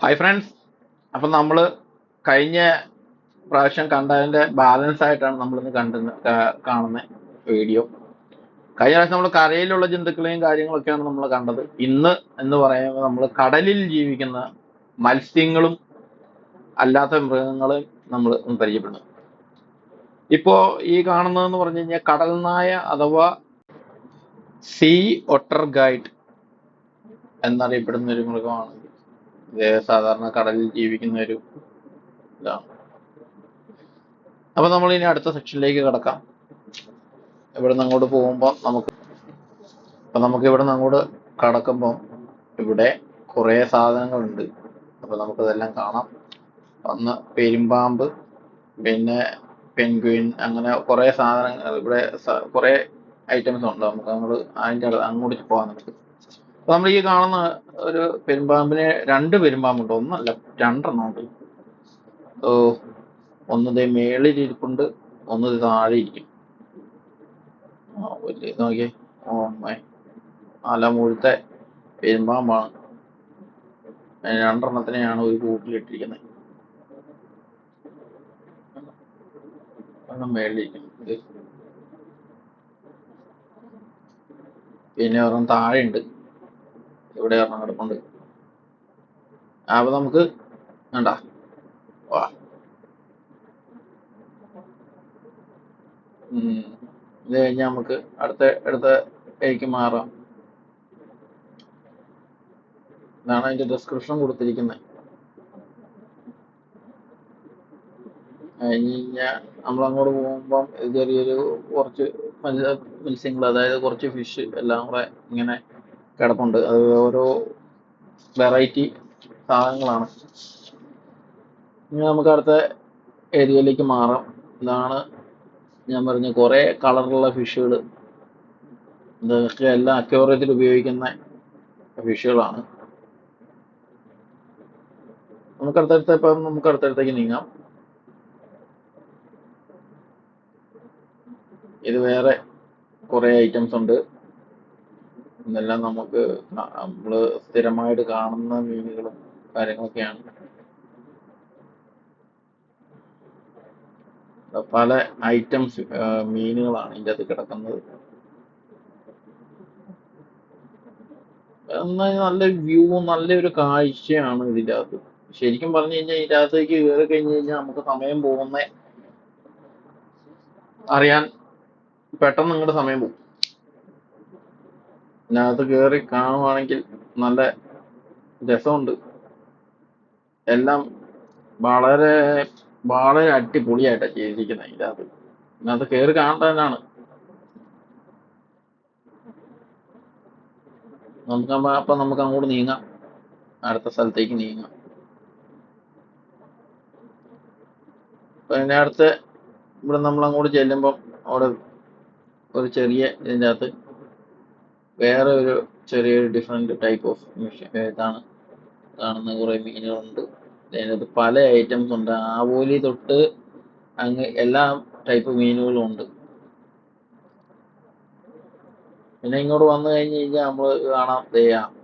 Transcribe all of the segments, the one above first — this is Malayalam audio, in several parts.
Hi friends. അപ്പം നമ്മൾ കഴിഞ്ഞ പ്രാവശ്യം കണ്ടതിൻ്റെ ബാലൻസ് ആയിട്ടാണ് നമ്മളിന്ന് കാണുന്ന വീഡിയോ. കഴിഞ്ഞ പ്രാവശ്യം നമ്മൾ കരയിലുള്ള ജന്തുക്കളെയും കാര്യങ്ങളൊക്കെയാണ് നമ്മൾ കണ്ടത്. ഇന്ന് എന്ന് പറയുമ്പോൾ നമ്മൾ കടലിൽ ജീവിക്കുന്ന മത്സ്യങ്ങളും അല്ലാത്ത മൃഗങ്ങളെയും നമ്മൾ പരിചയപ്പെടുന്നു. ഇപ്പോൾ ഈ കാണുന്നതെന്ന് പറഞ്ഞു കഴിഞ്ഞാൽ കടൽ നായ അഥവാ സീ ഒട്ടർ ഗൈഡ് എന്നറിയപ്പെടുന്ന ഒരു മൃഗമാണ്. ഇത് സാധാരണ കടലിൽ ജീവിക്കുന്ന ഒരു ഇതാണ്. അപ്പൊ നമ്മൾ ഇനി അടുത്ത സെക്ഷനിലേക്ക് കിടക്കാം. ഇവിടെ നിന്ന് അങ്ങോട്ട് പോകുമ്പോൾ നമുക്ക് ഇവിടെ നിന്ന് അങ്ങോട്ട് കടക്കുമ്പോൾ ഇവിടെ കുറേ സാധനങ്ങളുണ്ട്. അപ്പൊ നമുക്കതെല്ലാം കാണാം. ഒന്ന് പെരുമ്പാമ്പ്, പിന്നെ പെൻഗ്വിൻ, അങ്ങനെ കുറേ സാധനങ്ങൾ ഇവിടെ കുറേ ഐറ്റംസ് ഉണ്ട്. നമുക്ക് അങ്ങോട്ട് പോകാൻ നമുക്ക്. അപ്പൊ നമ്മൾ ഈ കാണുന്ന ഒരു പെരുമ്പാമ്പിന് രണ്ട് പെരുമ്പാമ്പുണ്ട്, ഒന്നല്ല രണ്ടെണ്ണം ഉണ്ട്. ഒന്ന് മേളിൽ ഇരിപ്പുണ്ട്, ഒന്ന് താഴെ ഇരിക്കും. നോക്കിയേ, മുഴുത്തെ പെരുമ്പാമ്പാണ്. രണ്ടെണ്ണത്തിനെയാണ് ഒരു കൂട്ടിലിട്ടിരിക്കുന്നത്. മേളിലിരിക്കുന്നത്. പിന്നെ ഒരെണ്ണം താഴെ ഉണ്ട്, ഇവിടെ ഒരെണ്ണം കിടപ്പുണ്ട്. അപ്പൊ നമുക്ക് വേണ്ട വാ. ഇത് കഴിഞ്ഞാൽ നമുക്ക് അടുത്തേക്ക് മാറാം. ഇതാണ് അതിന്റെ ഡിസ്ക്രിപ്ഷൻ കൊടുത്തിരിക്കുന്നത്. കഴിഞ്ഞ് കഴിഞ്ഞാൽ നമ്മൾ അങ്ങോട്ട് പോകുമ്പം ചെറിയൊരു കുറച്ച് മത്സ്യങ്ങൾ, അതായത് കുറച്ച് ഫിഷ് എല്ലാം കൂടെ ഇങ്ങനെ കിടപ്പുണ്ട്. അത് ഓരോ വെറൈറ്റി സാധനങ്ങളാണ്. ഇനി നമുക്ക് അടുത്ത ഏരിയയിലേക്ക് മാറാം. ഇതാണ് ഞാൻ പറഞ്ഞ കുറേ കളറുള്ള ഫിഷുകൾ. ഇതൊക്കെ എല്ലാം അക്വേറിയത്തിൽ ഉപയോഗിക്കുന്ന ഫിഷുകളാണ്. നമുക്ക് അടുത്തടുത്തേക്ക് നീങ്ങാം. ഇത് വേറെ കുറേ ഐറ്റംസ് ഉണ്ട്. ഇതെല്ലാം നമ്മൾ സ്ഥിരമായിട്ട് കാണുന്ന മീനുകളും കാര്യങ്ങളൊക്കെയാണ്. പല ഐറ്റംസ് മീനുകളാണ് ഇതിൻ്റെ അകത്ത് കിടക്കുന്നത്. എന്നാൽ നല്ലൊരു വ്യൂ, നല്ലൊരു കാഴ്ചയാണ് ഇതിൻ്റെ അകത്ത്. ശരിക്കും പറഞ്ഞു കഴിഞ്ഞാൽ ഇതിൻ്റെ അകത്തേക്ക് കയറി കഴിഞ്ഞ് കഴിഞ്ഞാൽ നമുക്ക് സമയം പോകുന്ന അറിയാൻ പെട്ടെന്ന് നിങ്ങളുടെ സമയം പോകും. ഇതിനകത്ത് കയറി കാണുവാണെങ്കിൽ നല്ല രസമുണ്ട്. എല്ലാം വളരെ വളരെ അടിപൊളിയായിട്ടാണ് ചെയ്തിരിക്കുന്നത്. ഇതിനകത്ത് കയറി കാണേണ്ടതാണ്. നമുക്ക് അങ്ങോട്ട് നീങ്ങാം, അടുത്ത സ്ഥലത്തേക്ക് നീങ്ങാം. അപ്പൊ ഇതിൻ്റെ അടുത്ത് ഇവിടെ നമ്മൾ അങ്ങോട്ട് ചെല്ലുമ്പം അവിടെ ഒരു ചെറിയ ഇതിൻ്റെ അകത്ത് വേറെ ഒരു ചെറിയൊരു ഡിഫറെന്റ് ടൈപ്പ് ഓഫ് ഇതാണ് കാണുന്ന കുറേ മീനുകളുണ്ട്. അതിനകത്ത് പല ഐറ്റംസ് ഉണ്ട്. ആവോലി തൊട്ട് അങ്ങ് എല്ലാ ടൈപ്പ് മീനുകളും ഉണ്ട്. പിന്നെ ഇങ്ങോട്ട് വന്നു കഴിഞ്ഞ് കഴിഞ്ഞാൽ നമ്മൾ കാണാം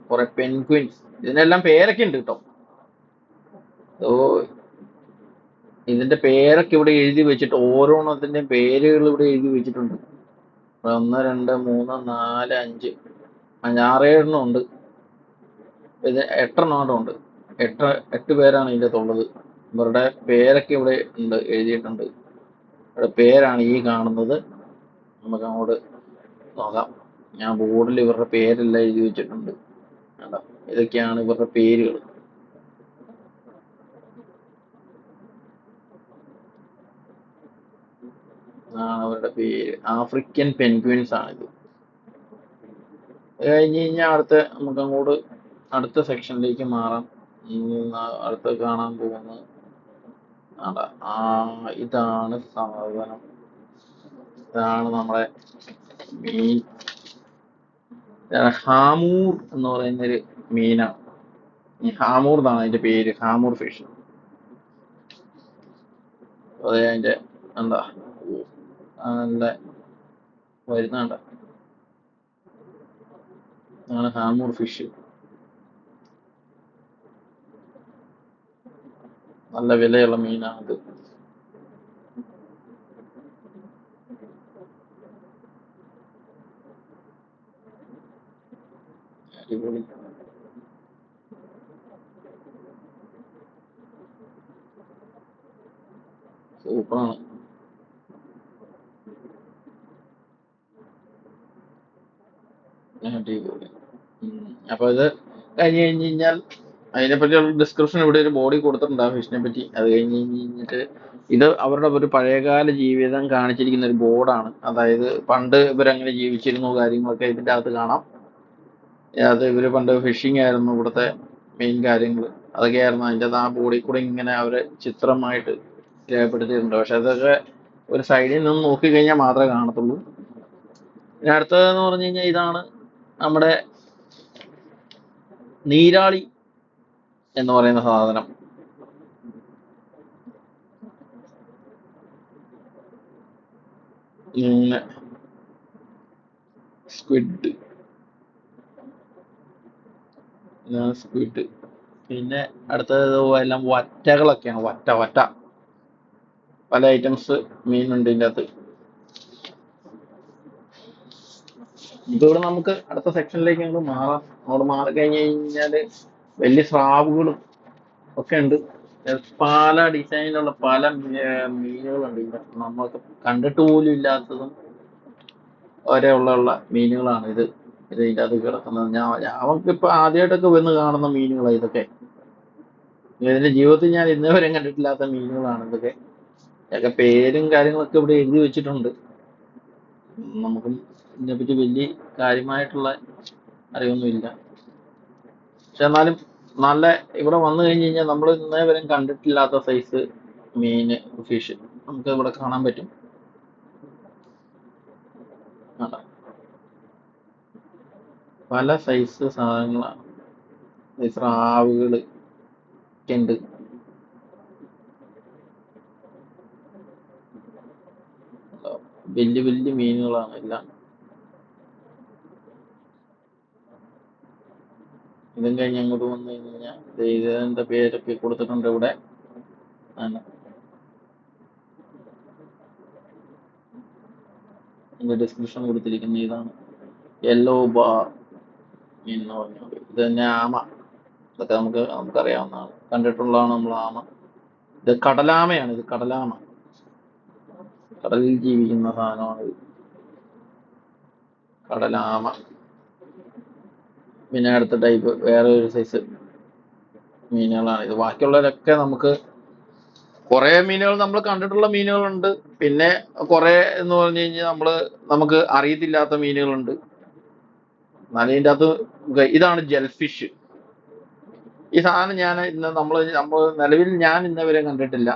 കുറെ പെൻഗ്വിൻസ്. ഇതിനെല്ലാം പേരൊക്കെ ഉണ്ട് കേട്ടോ. ഇതിന്റെ പേരൊക്കെ ഇവിടെ എഴുതി വെച്ചിട്ട്, ഓരോന്നത്തിന്റെയും പേരുകൾ ഇവിടെ എഴുതി വെച്ചിട്ടുണ്ട്. 1 2 3 4 5 6 7 ഉണ്ട്. ഇത് 8 ഉണ്ട്. 8 പേരാണ് ഇതിൻ്റെ അകത്തുള്ളത്. ഇവരുടെ പേരൊക്കെ ഇവിടെ ഉണ്ട്, എഴുതിയിട്ടുണ്ട്. ഇവിടെ പേരാണ് ഈ കാണുന്നത്. നമുക്ക് അങ്ങോട്ട് നോക്കാം. ഞാൻ ബോർഡിൽ ഇവരുടെ പേരെല്ലാം എഴുതി വെച്ചിട്ടുണ്ട്. ഇതൊക്കെയാണ് ഇവരുടെ പേരുകൾ. അവരുടെ പേര് ആഫ്രിക്കൻ പെൻഗ്വിൻസ് ആണിത്. കഴിഞ്ഞ് കഴിഞ്ഞാൽ നമുക്ക് അങ്ങോട്ട് അടുത്ത സെക്ഷനിലേക്ക് മാറാം. അടുത്ത് കാണാൻ പോകുന്നത് ഇതാണ് സാധനം. ഇതാണ് നമ്മളെ മീൻ. ഹാമൂർ എന്ന് പറയുന്നൊരു മീനാണ്. ഈ ഹാമൂർ എന്നാണ് അതിന്റെ പേര്, ഹാമൂർ ഫിഷ്. അതെ, അതിന്റെ നല്ല വരുന്നുണ്ട്. അതാണ് ഹാമൂർ ഫിഷ്. നല്ല വിലയുള്ള മീനാണിത്. അടിപൊളി. സൂപ്പറാണ്. അടിപൊളി. അപ്പൊ ഇത് കഴിഞ്ഞ് കഴിഞ്ഞാൽ അതിനെപ്പറ്റിയുള്ള ഡിസ്ക്രിപ്ഷൻ ഇവിടെ ഒരു ബോഡി കൊടുത്തിട്ടുണ്ട് ആ ഫിഷിനെ പറ്റി. അത് കഴിഞ്ഞിട്ട് ഇത് അവരുടെ ഒരു പഴയകാല ജീവിതം കാണിച്ചിരിക്കുന്ന ഒരു ബോർഡാണ്. അതായത് പണ്ട് ഇവരെങ്ങനെ ജീവിച്ചിരുന്നു കാര്യങ്ങളൊക്കെ ഇതിൻ്റെ അകത്ത് കാണാം. അത് ഇവര് പണ്ട് ഫിഷിംഗ് ആയിരുന്നു ഇവിടുത്തെ മെയിൻ കാര്യങ്ങൾ. അതൊക്കെയായിരുന്നു അതിൻ്റെ ആ ബോഡി കൂടെ ഇങ്ങനെ അവര് ചിത്രമായിട്ട് രേഖപ്പെടുത്തിയിട്ടുണ്ട്. പക്ഷെ അതൊക്കെ ഒരു സൈഡിൽ നിന്ന് നോക്കിക്കഴിഞ്ഞാൽ മാത്രമേ കാണത്തുള്ളൂ. പിന്നെ അടുത്തതെന്ന് പറഞ്ഞു കഴിഞ്ഞാൽ ഇതാണ് നമ്മുടെ നീരാളി എന്ന് പറയുന്ന സാധനം. സ്ക്വിഡ്. പിന്നെ അടുത്തത് എല്ലാം വറ്റകളൊക്കെയാണ്. വറ്റ പല ഐറ്റംസ് മീനുണ്ട് ഇതിൻ്റെ അകത്ത്. ഇതോടെ നമുക്ക് അടുത്ത സെക്ഷനിലേക്ക് അങ്ങോട്ട് മാറാം. അങ്ങോട്ട് മാറി കഴിഞ്ഞ് കഴിഞ്ഞാല് വലിയ സ്രാവുകളും ഒക്കെ ഉണ്ട്. പല ഡിസൈനിലുള്ള പല മീനുകളുണ്ട് ഇതിനകത്ത്. നമ്മൾക്ക് കണ്ടിട്ട് പോലും ഇല്ലാത്തതും വരെ ഉള്ള മീനുകളാണ് ഇത് ഇതിൻ്റെ അത് കിടക്കുന്നത്. നമുക്കിപ്പോ ആദ്യമായിട്ടൊക്കെ വന്ന് കാണുന്ന മീനുകളാണ് ഇതൊക്കെ. ഇതിന്റെ ജീവിതത്തിൽ ഞാൻ ഇന്നേ വരെ കണ്ടിട്ടില്ലാത്ത മീനുകളാണ് ഇതൊക്കെ. ഇതൊക്കെ പേരും കാര്യങ്ങളൊക്കെ ഇവിടെ എഴുതി വെച്ചിട്ടുണ്ട്. നമുക്കും ഇതിനെപ്പറ്റി വലിയ കാര്യമായിട്ടുള്ള അറിവൊന്നുമില്ല. പക്ഷെ എന്നാലും നല്ല ഇവിടെ വന്നു കഴിഞ്ഞ് കഴിഞ്ഞാൽ നമ്മൾ ഇന്നേ വരെ കണ്ടിട്ടില്ലാത്ത സൈസ് മീന് ഫിഷ് നമുക്ക് ഇവിടെ കാണാൻ പറ്റും. പല സൈസ് സാധനങ്ങളാണ്. സ്രാവുകള് ഒക്കെ ഉണ്ട്. വലിയ വലിയ മീനുകളാണ് എല്ലാം. ഇതും കഴിഞ്ഞ് അങ്ങോട്ട് വന്നു കഴിഞ്ഞാൽ ഇതിന്റെ പേരൊക്കെ കൊടുത്തിട്ടുണ്ട് ഇവിടെ. ഡിസ്ക്രിപ്ഷൻ കൊടുത്തിരിക്കുന്ന ഇതാണ് യെല്ലോ ബാർ മീൻ എന്ന് പറഞ്ഞത്. ഇത് തന്നെ ആമ. ഇതൊക്കെ നമുക്കറിയാവുന്നതാണ്, കണ്ടിട്ടുള്ളതാണ് നമ്മൾ ആമ. ഇത് കടലാമയാണ്. ഇത് കടലാമ, കടലിൽ ജീവിക്കുന്ന സാധനമാണ് ഇത്, കടലാമ. പിന്നെ അടുത്ത ടൈപ്പ് വേറെ ഒരു സൈസ് മീനുകളാണ് ഇത്. ബാക്കിയുള്ളവരൊക്കെ നമുക്ക് കുറെ മീനുകൾ നമ്മൾ കണ്ടിട്ടുള്ള മീനുകളുണ്ട്. പിന്നെ കുറെ എന്ന് പറഞ്ഞു കഴിഞ്ഞാൽ നമുക്ക് അറിയത്തില്ലാത്ത മീനുകളുണ്ട്. എന്നാലും ഇതിൻ്റെ അകത്ത് ഇതാണ് ജെൽഫിഷ്. ഈ സാധനം ഞാൻ നമ്മൾ നിലവിൽ ഞാൻ ഇന്നവരെ കണ്ടിട്ടില്ല.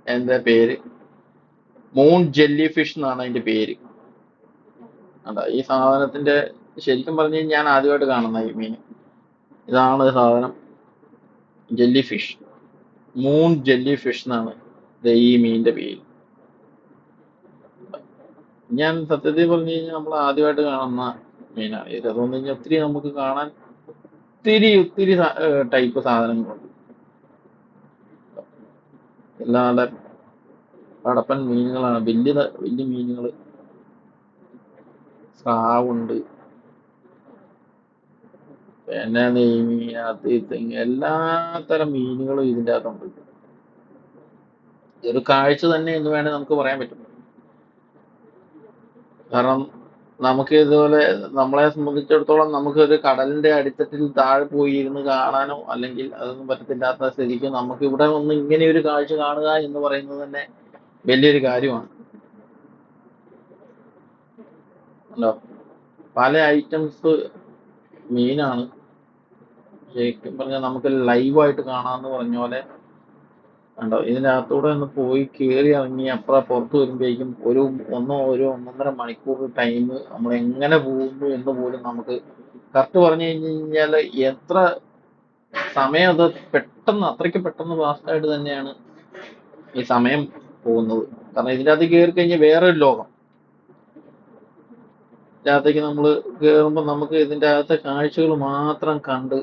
എൻ്റെ പേര് മൂൺ ജെല്ലി ഫിഷ് എന്നാണ് അതിന്റെ പേര്. ഈ സാധനത്തിന്റെ ശരിക്കും പറഞ്ഞു കഴിഞ്ഞാൽ ഞാൻ ആദ്യമായിട്ട് കാണുന്ന ഈ മീൻ ഇതാണ്. സാധനം jelly fish, moon jelly fish എന്നാണ് ഈ മീനിന്റെ പേര്. ഞാൻ സത്യത്തിൽ പറഞ്ഞു കഴിഞ്ഞാൽ നമ്മൾ ആദ്യമായിട്ട് കാണുന്ന മീനാണ് ഇത്. അതുകൊണ്ട് കഴിഞ്ഞാൽ ഒത്തിരി നമുക്ക് കാണാൻ ഒത്തിരി ടൈപ്പ് സാധനങ്ങളുണ്ട്. എല്ലാ കടപ്പൻ മീനുകളാണ്. വലിയ മീനുകൾ, സ്രാവുണ്ട്, പിന്നെ നെയ്മീൻ, എല്ലാത്തരം മീനുകളും ഇതിൻ്റെ അകത്തുണ്ട്. ഇതൊരു കാഴ്ച തന്നെ എന്ന് വേണേൽ നമുക്ക് പറയാൻ പറ്റും. കാരണം നമുക്ക് ഇതുപോലെ നമ്മളെ സംബന്ധിച്ചിടത്തോളം നമുക്കൊരു കടലിന്റെ അടിത്തട്ടിൽ താഴെ പോയി ഇരുന്ന് കാണാനോ അല്ലെങ്കിൽ അതൊന്നും പറ്റത്തില്ലാത്ത സ്ഥിതിക്ക് നമുക്ക് ഇവിടെ ഒന്ന് ഇങ്ങനെ ഒരു കാഴ്ച കാണുക എന്ന് പറയുന്നത് തന്നെ വലിയൊരു കാര്യമാണ്. അല്ലോ, പല ഐറ്റംസ് മീനാണ്. ശരിക്കും പറഞ്ഞാൽ നമുക്ക് ലൈവായിട്ട് കാണാമെന്ന് പറഞ്ഞ പോലെ ഉണ്ടോ. ഇതിനകത്തൂടെ ഒന്ന് പോയി കയറി ഇറങ്ങി അപ്പുറം പുറത്ത് വരുമ്പോഴേക്കും ഒരു 1.5 മണിക്കൂർ ടൈം നമ്മൾ എങ്ങനെ പോകുന്നു എന്ന് പോലും നമുക്ക് കറക്റ്റ് പറഞ്ഞു കഴിഞ്ഞാൽ എത്ര സമയം അത് അത്രയ്ക്ക് പെട്ടെന്ന് ഫാസ്റ്റായിട്ട് തന്നെയാണ് ഈ സമയം പോകുന്നത്. കാരണം ഇതിൻ്റെ അകത്ത് കയറി കഴിഞ്ഞാൽ വേറൊരു ലോകം. ഇതിനകത്തേക്ക് നമ്മൾ കയറുമ്പോൾ നമുക്ക് ഇതിൻ്റെ അകത്തെ കാഴ്ചകൾ മാത്രം കണ്ട്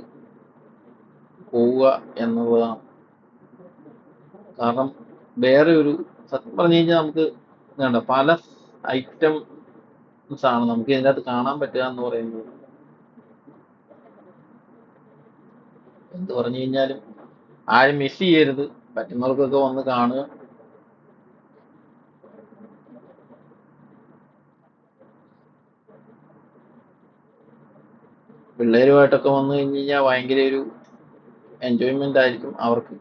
പോവുക എന്നുള്ളതാണ്. കാരണം വേറെ ഒരു സത്യം പറഞ്ഞു കഴിഞ്ഞാൽ നമുക്ക് വേണ്ട പല ഐറ്റംസ് ആണ് നമുക്ക് ഇതിൻ്റെ അകത്ത് കാണാൻ പറ്റുക എന്ന് പറയുന്നത്. എന്ത് പറഞ്ഞു കഴിഞ്ഞാലും ആരും മിസ് ചെയ്യരുത്, പറ്റുന്നവർക്കൊക്കെ വന്ന് കാണുക. പിള്ളേരുമായിട്ടൊക്കെ വന്നു കഴിഞ്ഞ് കഴിഞ്ഞാൽ ഭയങ്കര ഒരു എൻജോയ്മെന്റ് ആയിരിക്കും അവർക്ക്.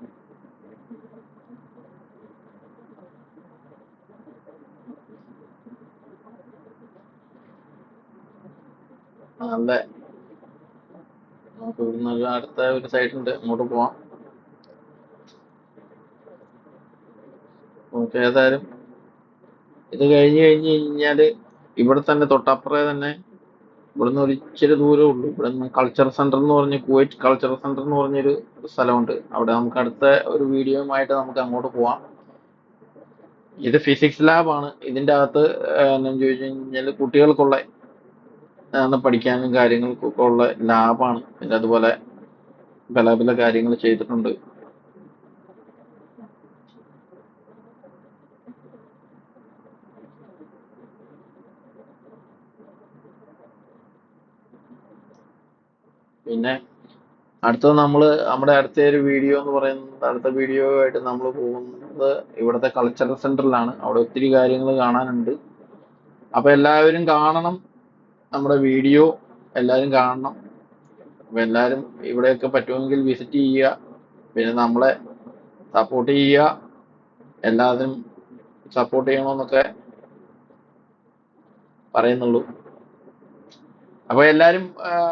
നല്ല നമുക്ക് ഇവിടുന്ന് അടുത്ത ഒരു സൈഡ് ഉണ്ട്, അങ്ങോട്ട് പോവാം. നമുക്ക് ഏതായാലും ഇത് കഴിഞ്ഞ് കഴിഞ്ഞാല് ഇവിടെ തന്നെ തൊട്ടപ്പുറേ തന്നെ ഇവിടുന്ന് ഒരു ഇച്ചിരി ദൂരമേ ഉള്ളൂ. ഇവിടുന്ന് കൾച്ചർ സെന്റർ എന്ന് പറഞ്ഞ് കുവൈറ്റ് കൾച്ചർ സെന്റർ എന്ന് പറഞ്ഞൊരു സ്ഥലമുണ്ട്. അവിടെ നമുക്ക് അടുത്ത ഒരു വീഡിയോയുമായിട്ട് നമുക്ക് അങ്ങോട്ട് പോവാം. ഇത് ഫിസിക്സ് ലാബാണ്. ഇതിൻ്റെ അകത്ത് എന്താണെന്ന് ചോദിച്ചു കഴിഞ്ഞാൽ കുട്ടികൾക്കുള്ള പഠിക്കാനും കാര്യങ്ങൾക്കൊക്കെ ഉള്ള ലാബാണ്. പിന്നെ അതുപോലെ പല പല കാര്യങ്ങൾ ചെയ്തിട്ടുണ്ട്. പിന്നെ അടുത്തത് നമ്മുടെ അടുത്ത ഒരു വീഡിയോ എന്ന് പറയുന്നത്, അടുത്ത വീഡിയോ ആയിട്ട് നമ്മൾ പോകുന്നത് ഇവിടുത്തെ കൾച്ചറൽ സെന്ററിലാണ്. അവിടെ ഒത്തിരി കാര്യങ്ങൾ കാണാനുണ്ട്. അപ്പൊ എല്ലാവരും കാണണം, നമ്മുടെ വീഡിയോ എല്ലാവരും കാണണം. അപ്പൊ എല്ലാവരും ഇവിടെയൊക്കെ പറ്റുമെങ്കിൽ വിസിറ്റ് ചെയ്യുക, പിന്നെ നമ്മളെ സപ്പോർട്ട് ചെയ്യുക. എല്ലാവരും സപ്പോർട്ട് ചെയ്യണമെന്നൊക്കെ പറയുന്നുള്ളൂ. അപ്പൊ എല്ലാരും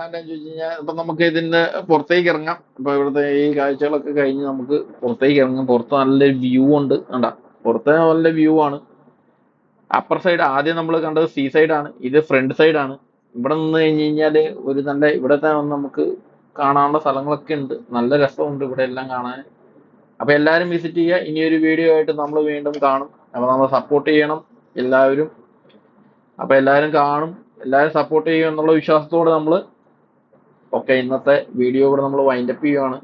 എന്താ ചോദിച്ചു കഴിഞ്ഞാൽ ഇപ്പൊ നമുക്ക് ഇതിന്റെ പുറത്തേക്ക് ഇറങ്ങാം. ഇപ്പൊ ഇവിടുത്തെ ഈ കാഴ്ചകളൊക്കെ കഴിഞ്ഞ് നമുക്ക് പുറത്തേക്ക് ഇറങ്ങാം. പുറത്ത് നല്ലൊരു വ്യൂ ഉണ്ട്, കണ്ട പുറത്തെ നല്ല വ്യൂ ആണ്. അപ്പർ സൈഡ് ആദ്യം നമ്മൾ കണ്ടത് സീ സൈഡ് ആണ്, ഇത് ഫ്രണ്ട് സൈഡ് ആണ്. ഇവിടെ നിന്ന് കഴിഞ്ഞ് കഴിഞ്ഞാല് ഒരു നല്ല ഇവിടത്തെ നമുക്ക് കാണാനുള്ള സ്ഥലങ്ങളൊക്കെ ഉണ്ട്, നല്ല രസമുണ്ട് ഇവിടെ എല്ലാം കാണാൻ. അപ്പൊ എല്ലാരും വിസിറ്റ് ചെയ്യുക. ഇനിയൊരു വീഡിയോ ആയിട്ട് നമ്മൾ വീണ്ടും കാണും. അപ്പൊ നമ്മൾ സപ്പോർട്ട് ചെയ്യണം എല്ലാവരും. അപ്പൊ എല്ലാവരും കാണും, എല്ലാവരും സപ്പോർട്ട് ചെയ്യും എന്നുള്ള വിശ്വാസത്തോടെ നമ്മൾ ഇന്നത്തെ വീഡിയോ കൂടെ നമ്മൾ വൈൻഡപ്പ് ചെയ്യുവാണ്.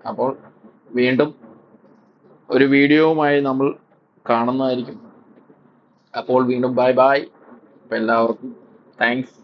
അപ്പോൾ വീണ്ടും ഒരു വീഡിയോവുമായി നമ്മൾ കാണുന്നതായിരിക്കും. അപ്പോൾ വീണ്ടും ബൈ ബൈ. അപ്പൊ എല്ലാവർക്കും താങ്ക്സ്.